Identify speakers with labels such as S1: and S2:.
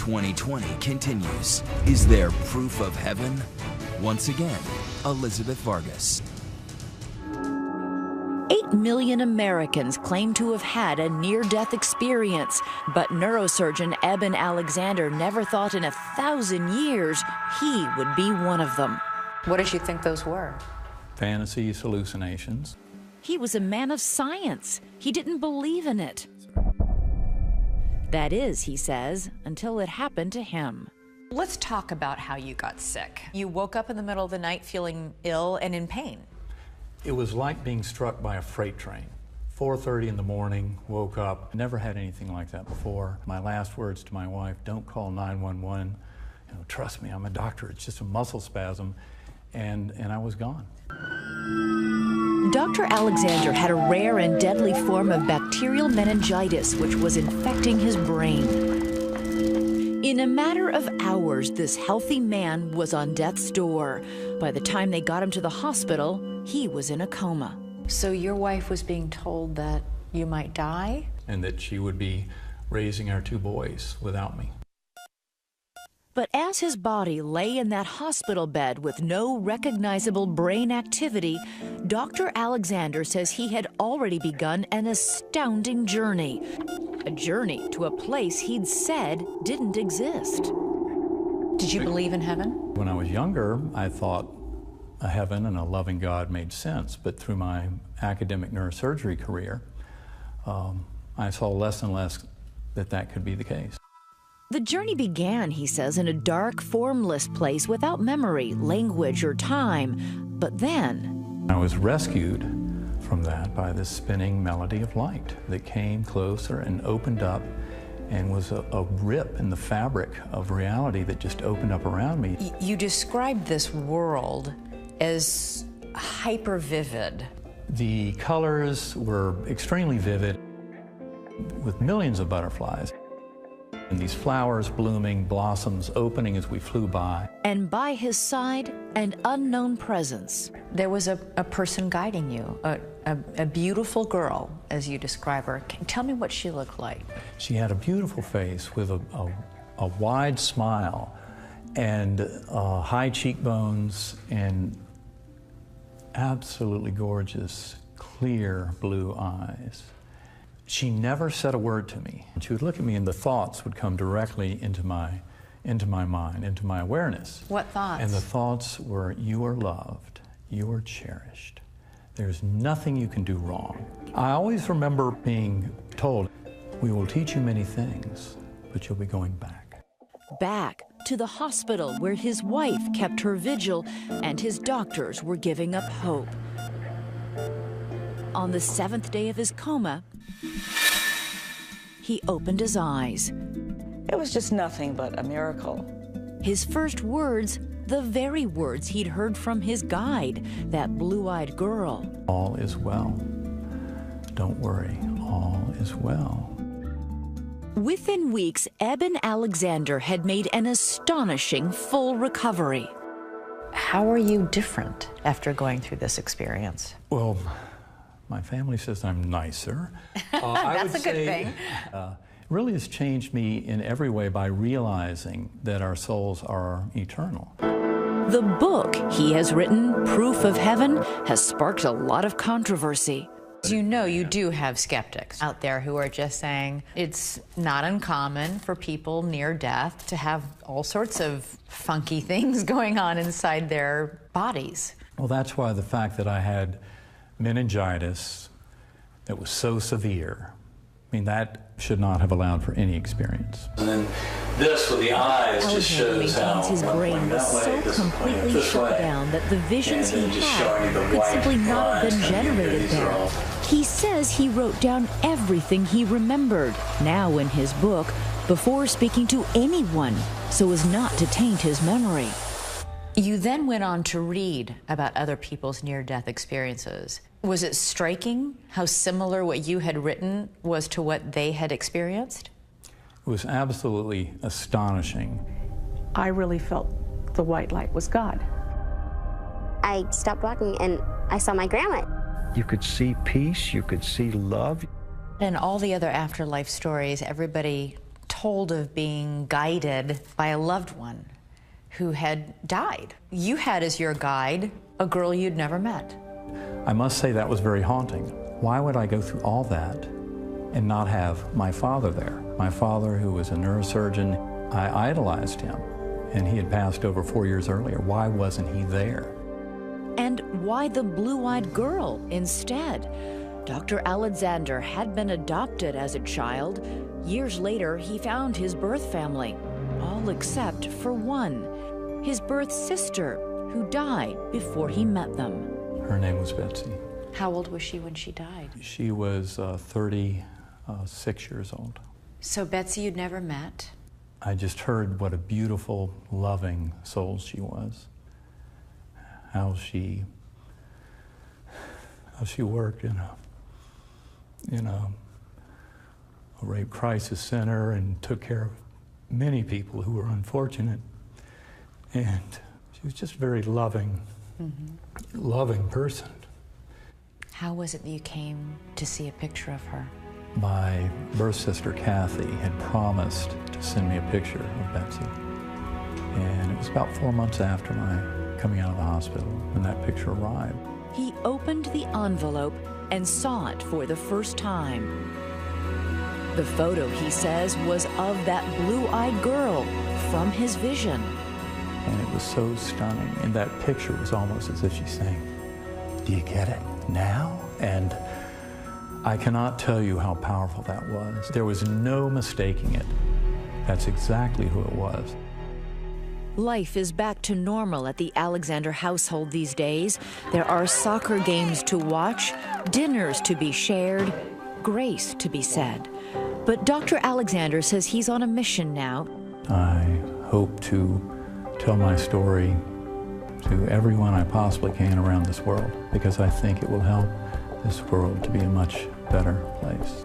S1: 2020 continues. Is there proof of heaven? Once again, Elizabeth Vargas.
S2: 8 million Americans claim to have had a near-death experience, but neurosurgeon Eben Alexander never thought in 1,000 years he would be one of them.
S3: What did you think those were?
S4: Fantasies, hallucinations.
S2: He was a man of science. He didn't believe in it. That is, he says, until it happened to him.
S3: Let's talk about how you got sick. You woke up in the middle of the night feeling ill and in pain.
S4: It was like being struck by a freight train. 4:30 in the morning, woke up, never had anything like that before. My last words to my wife, don't call 911. Trust me, I'm a doctor, it's just a muscle spasm. And I was gone.
S2: Dr. Alexander had a rare and deadly form of bacterial meningitis which was infecting his brain. In a matter of hours, this healthy man was on death's door. By the time they got him to the hospital, he was in a coma.
S3: So your wife was being told that you might die?
S4: And that she would be raising our 2 boys without me.
S2: But as his body lay in that hospital bed with no recognizable brain activity, Dr. Alexander says he had already begun an astounding journey. A journey to a place he'd said didn't exist.
S3: Did you believe in heaven?
S4: When I was younger, I thought a heaven and a loving God made sense, but through my academic neurosurgery career, I saw less and less that could be the case.
S2: The journey began, he says, in a dark, formless place without memory, language, or time. But then
S4: I was rescued from that by this spinning melody of light that came closer and opened up and was a rip in the fabric of reality that just opened up around me.
S3: You described this world as hyper vivid.
S4: The colors were extremely vivid with millions of butterflies. And these flowers blooming, blossoms opening as we flew by.
S2: And by his side, an unknown presence.
S3: There was a person guiding you, a beautiful girl, as you describe her. Tell me what she looked like.
S4: She had a beautiful face with a wide smile and high cheekbones and absolutely gorgeous, clear blue eyes. She never said a word to me. She would look at me and the thoughts would come directly into my mind, into my awareness.
S3: What thoughts?
S4: And the thoughts were, you are loved, you are cherished. There's nothing you can do wrong. I always remember being told, we will teach you many things, but you'll be going back.
S2: Back to the hospital where his wife kept her vigil and his doctors were giving up hope. On the 7th day of his coma, he opened his eyes.
S5: It was just nothing but a miracle.
S2: His first words, the very words he'd heard from his guide, that blue-eyed girl.
S4: All is well. Don't worry, all is well.
S2: Within weeks, Eben Alexander had made an astonishing full recovery.
S3: How are you different after going through this experience?
S4: Well, my family says I'm nicer.
S3: That's a good thing.
S4: It really has changed me in every way by realizing that our souls are eternal.
S2: The book he has written, Proof of Heaven, has sparked a lot of controversy.
S3: You know, you do have skeptics out there who are just saying it's not uncommon for people near death to have all sorts of funky things going on inside their bodies.
S4: Well, that's why the fact that I had meningitis that was so severe, I mean, that should not have allowed for any experience. And then this with the eyes just shows how
S2: his brain was so completely shut down that the visions he had could simply not have been generated there. He says he wrote down everything he remembered, now in his book, before speaking to anyone, so as not to taint his memory.
S3: You then went on to read about other people's near-death experiences. Was it striking how similar what you had written was to what they had experienced?
S4: It was absolutely astonishing.
S5: I really felt the white light was God.
S6: I stopped walking and I saw my grandma.
S7: You could see peace, you could see love.
S3: And all the other afterlife stories, everybody told of being guided by a loved one who had died. You had as your guide a girl you'd never met.
S4: I must say that was very haunting. Why would I go through all that and not have my father there? My father, who was a neurosurgeon, I idolized him, and he had passed over 4 years earlier. Why wasn't he there?
S2: And why the blue-eyed girl instead? Dr. Alexander had been adopted as a child. Years later, he found his birth family, all except for one, his birth sister, who died before he met them.
S4: Her name was Betsy.
S3: How old was she when she died?
S4: She was 36 years old.
S3: So Betsy you'd never met?
S4: I just heard what a beautiful, loving soul she was. How she worked in a rape crisis center and took care of many people who were unfortunate. And she was just a very loving, loving person.
S3: How was it that you came to see a picture of her?
S4: My birth sister, Kathy, had promised to send me a picture of Betsy. And it was about 4 months after my coming out of the hospital when that picture arrived.
S2: He opened the envelope and saw it for the first time. The photo, he says, was of that blue-eyed girl from his vision.
S4: And it was so stunning. And that picture was almost as if she's saying, "Do you get it now?" And I cannot tell you how powerful that was. There was no mistaking it. That's exactly who it was.
S2: Life is back to normal at the Alexander household these days. There are soccer games to watch, dinners to be shared, grace to be said. But Dr. Alexander says he's on a mission now.
S4: I hope to tell my story to everyone I possibly can around this world, because I think it will help this world to be a much better place.